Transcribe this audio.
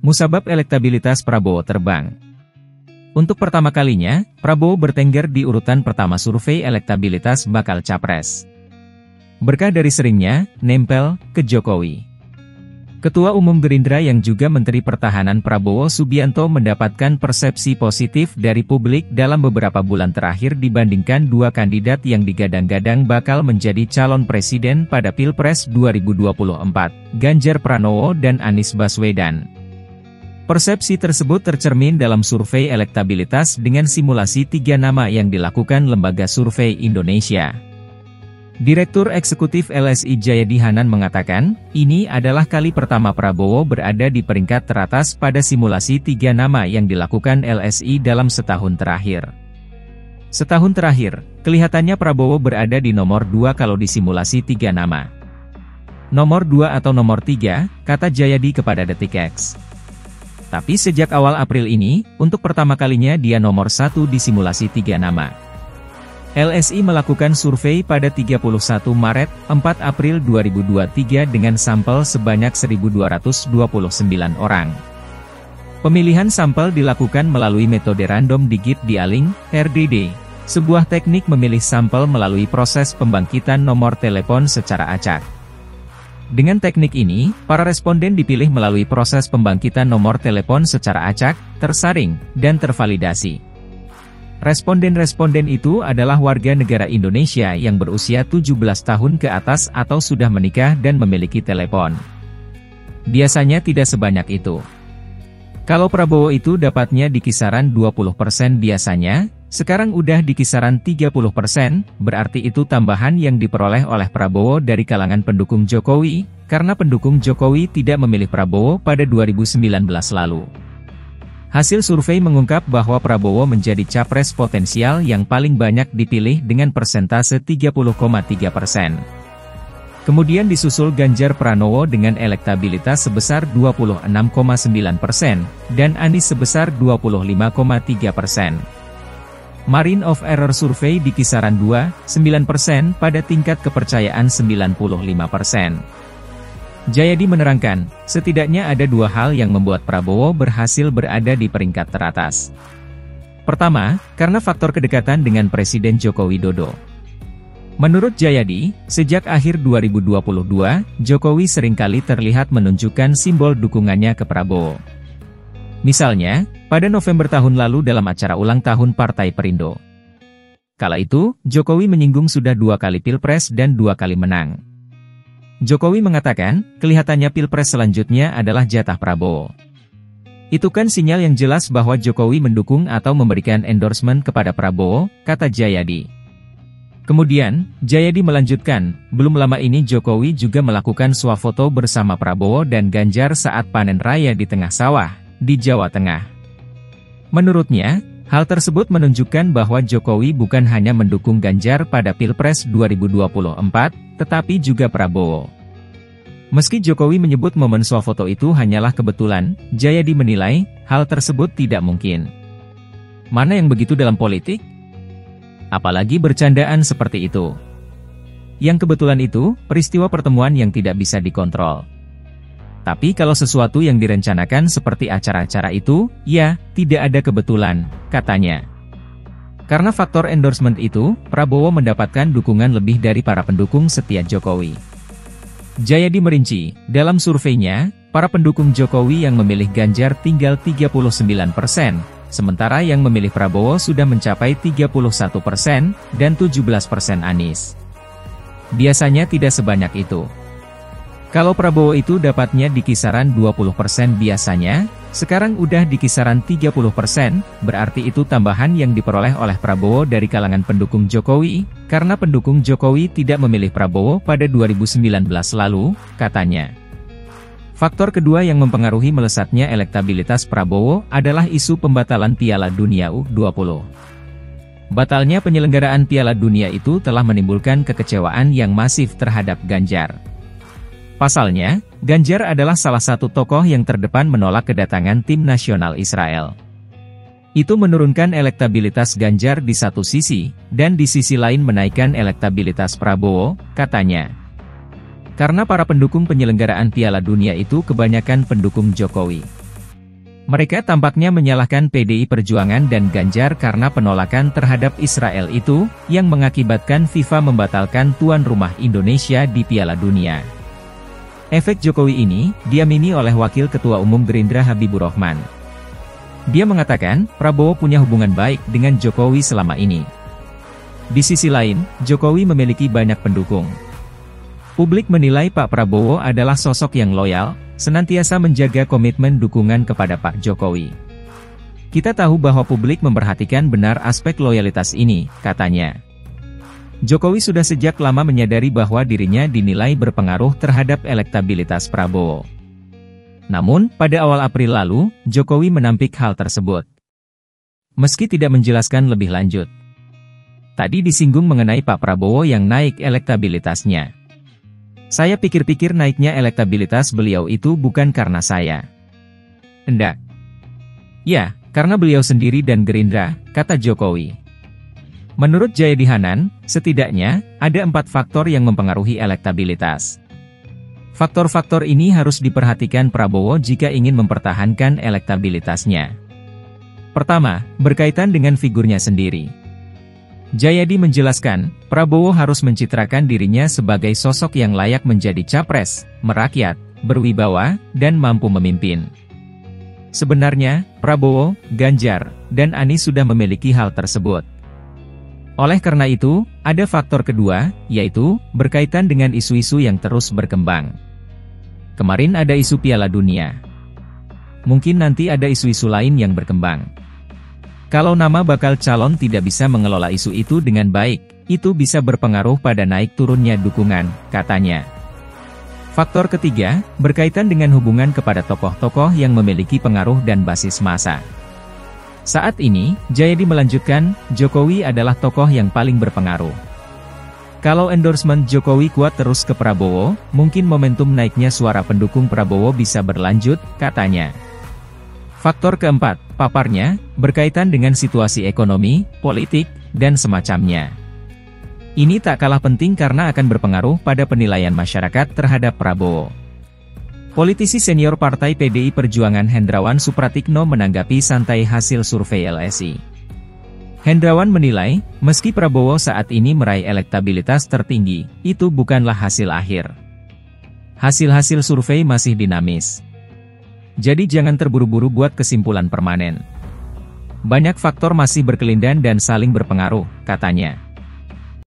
Musabab elektabilitas Prabowo terbang. Untuk pertama kalinya, Prabowo bertengger di urutan pertama survei elektabilitas bakal capres. Berkah dari seringnya nempel ke Jokowi. Ketua Umum Gerindra yang juga Menteri Pertahanan Prabowo Subianto mendapatkan persepsi positif dari publik dalam beberapa bulan terakhir dibandingkan dua kandidat yang digadang-gadang bakal menjadi calon presiden pada Pilpres 2024, Ganjar Pranowo dan Anies Baswedan. Persepsi tersebut tercermin dalam survei elektabilitas dengan simulasi 3 nama yang dilakukan Lembaga Survei Indonesia. Direktur Eksekutif LSI Jayadi Hanan mengatakan, ini adalah kali pertama Prabowo berada di peringkat teratas pada simulasi 3 nama yang dilakukan LSI dalam setahun terakhir. Setahun terakhir, kelihatannya Prabowo berada di nomor 2 kalau di simulasi 3 nama. Nomor 2 atau nomor 3, kata Jayadi kepada Detikx. Tapi sejak awal April ini, untuk pertama kalinya dia nomor 1 di simulasi 3 nama. LSI melakukan survei pada 31 Maret, 4 April 2023 dengan sampel sebanyak 1.229 orang. Pemilihan sampel dilakukan melalui metode random digit dialing, RDD, sebuah teknik memilih sampel melalui proses pembangkitan nomor telepon secara acak. Dengan teknik ini, para responden dipilih melalui proses pembangkitan nomor telepon secara acak, tersaring, dan tervalidasi. Responden-responden itu adalah warga negara Indonesia yang berusia 17 tahun ke atas atau sudah menikah dan memiliki telepon. Biasanya tidak sebanyak itu. Kalau Prabowo itu dapatnya di kisaran 20% biasanya, sekarang udah di kisaran 30%, berarti itu tambahan yang diperoleh oleh Prabowo dari kalangan pendukung Jokowi, karena pendukung Jokowi tidak memilih Prabowo pada 2019 lalu. Hasil survei mengungkap bahwa Prabowo menjadi capres potensial yang paling banyak dipilih dengan persentase 30,3%. Kemudian disusul Ganjar Pranowo dengan elektabilitas sebesar 26,9% dan Anies sebesar 25,3%. Margin of error survei di kisaran 2,9% pada tingkat kepercayaan 95%. Jayadi menerangkan, setidaknya ada 2 hal yang membuat Prabowo berhasil berada di peringkat teratas. Pertama, karena faktor kedekatan dengan Presiden Joko Widodo. Menurut Jayadi, sejak akhir 2022, Jokowi seringkali terlihat menunjukkan simbol dukungannya ke Prabowo. Misalnya, pada November tahun lalu dalam acara ulang tahun Partai Perindo. Kala itu, Jokowi menyinggung sudah 2 kali Pilpres dan 2 kali menang. Jokowi mengatakan, kelihatannya Pilpres selanjutnya adalah jatah Prabowo. Itu kan sinyal yang jelas bahwa Jokowi mendukung atau memberikan endorsement kepada Prabowo, kata Jayadi. Kemudian, Jayadi melanjutkan, belum lama ini Jokowi juga melakukan swafoto bersama Prabowo dan Ganjar saat panen raya di tengah sawah, di Jawa Tengah. Menurutnya, hal tersebut menunjukkan bahwa Jokowi bukan hanya mendukung Ganjar pada Pilpres 2024, tetapi juga Prabowo. Meski Jokowi menyebut momen swafoto itu hanyalah kebetulan, Jayadi menilai, hal tersebut tidak mungkin. Mana yang begitu dalam politik? Apalagi bercandaan seperti itu. Yang kebetulan itu, peristiwa pertemuan yang tidak bisa dikontrol. Tapi kalau sesuatu yang direncanakan seperti acara-acara itu, ya, tidak ada kebetulan, katanya. Karena faktor endorsement itu, Prabowo mendapatkan dukungan lebih dari para pendukung setia Jokowi. Jayadi merinci, dalam surveinya, para pendukung Jokowi yang memilih Ganjar tinggal 39%, sementara yang memilih Prabowo sudah mencapai 31% dan 17% Anies. Biasanya tidak sebanyak itu. Kalau Prabowo itu dapatnya di kisaran 20% biasanya, sekarang udah di kisaran 30%, berarti itu tambahan yang diperoleh oleh Prabowo dari kalangan pendukung Jokowi, karena pendukung Jokowi tidak memilih Prabowo pada 2019 lalu, katanya. Faktor kedua yang mempengaruhi melesatnya elektabilitas Prabowo adalah isu pembatalan Piala Dunia U20. Batalnya penyelenggaraan Piala Dunia itu telah menimbulkan kekecewaan yang masif terhadap Ganjar. Pasalnya, Ganjar adalah salah satu tokoh yang terdepan menolak kedatangan tim nasional Israel. Itu menurunkan elektabilitas Ganjar di satu sisi, dan di sisi lain menaikkan elektabilitas Prabowo, katanya. Karena para pendukung penyelenggaraan Piala Dunia itu kebanyakan pendukung Jokowi. Mereka tampaknya menyalahkan PDI Perjuangan dan Ganjar karena penolakan terhadap Israel itu, yang mengakibatkan FIFA membatalkan tuan rumah Indonesia di Piala Dunia. Efek Jokowi ini, diamini oleh Wakil Ketua Umum Gerindra Habibur Rahman. Dia mengatakan, Prabowo punya hubungan baik dengan Jokowi selama ini. Di sisi lain, Jokowi memiliki banyak pendukung. Publik menilai Pak Prabowo adalah sosok yang loyal, senantiasa menjaga komitmen dukungan kepada Pak Jokowi. Kita tahu bahwa publik memperhatikan benar aspek loyalitas ini, katanya. Jokowi sudah sejak lama menyadari bahwa dirinya dinilai berpengaruh terhadap elektabilitas Prabowo. Namun, pada awal April lalu, Jokowi menampik hal tersebut. Meski tidak menjelaskan lebih lanjut. Tadi disinggung mengenai Pak Prabowo yang naik elektabilitasnya. Saya pikir-pikir naiknya elektabilitas beliau itu bukan karena saya. Enggak. Ya, karena beliau sendiri dan Gerindra, kata Jokowi. Menurut Jayadi Hanan, setidaknya, ada 4 faktor yang mempengaruhi elektabilitas. Faktor-faktor ini harus diperhatikan Prabowo jika ingin mempertahankan elektabilitasnya. Pertama, berkaitan dengan figurnya sendiri. Jayadi menjelaskan, Prabowo harus mencitrakan dirinya sebagai sosok yang layak menjadi capres, merakyat, berwibawa, dan mampu memimpin. Sebenarnya, Prabowo, Ganjar, dan Anies sudah memiliki hal tersebut. Oleh karena itu, ada faktor kedua, yaitu, berkaitan dengan isu-isu yang terus berkembang. Kemarin ada isu Piala Dunia. Mungkin nanti ada isu-isu lain yang berkembang. Kalau nama bakal calon tidak bisa mengelola isu itu dengan baik, itu bisa berpengaruh pada naik turunnya dukungan, katanya. Faktor ketiga, berkaitan dengan hubungan kepada tokoh-tokoh yang memiliki pengaruh dan basis massa. Saat ini, Jayadi melanjutkan, Jokowi adalah tokoh yang paling berpengaruh. Kalau endorsement Jokowi kuat terus ke Prabowo, mungkin momentum naiknya suara pendukung Prabowo bisa berlanjut, katanya. Faktor keempat, paparnya, berkaitan dengan situasi ekonomi, politik, dan semacamnya. Ini tak kalah penting karena akan berpengaruh pada penilaian masyarakat terhadap Prabowo. Politisi senior Partai PDI Perjuangan Hendrawan Supratikno menanggapi santai hasil survei LSI. Hendrawan menilai, meski Prabowo saat ini meraih elektabilitas tertinggi, itu bukanlah hasil akhir. Hasil-hasil survei masih dinamis. Jadi jangan terburu-buru buat kesimpulan permanen. Banyak faktor masih berkelindan dan saling berpengaruh, katanya.